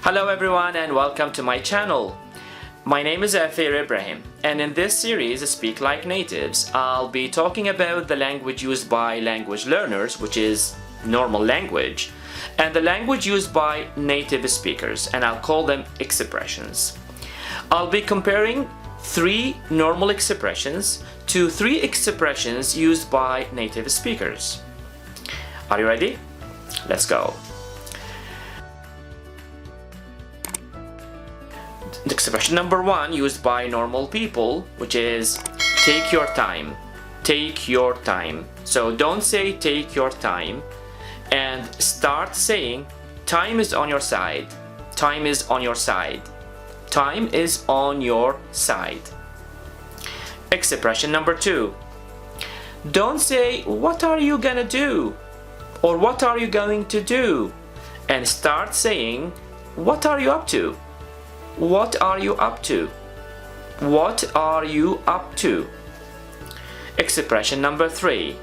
Hello everyone and welcome to my channel. My name is Athir Ibrahim, and in this series, Speak Like Natives, I'll be talking about the language used by language learners, which is normal language, and the language used by native speakers, and I'll call them expressions. I'll be comparing 3 normal expressions to 3 expressions used by native speakers. Are you ready? Let's go. Expression number 1 used by normal people, which is take your time. Take your time. So don't say take your time, and start saying time is on your side. Time is on your side. Time is on your side. Expression number 2. Don't say what are you gonna do or what are you going to do, and start saying what are you up to. What are you up to? What are you up to? Expression number 3.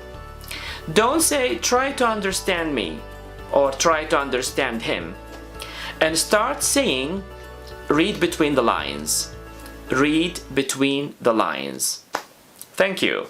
Don't say try to understand me or try to understand him, and start saying read between the lines. Read between the lines. Thank you.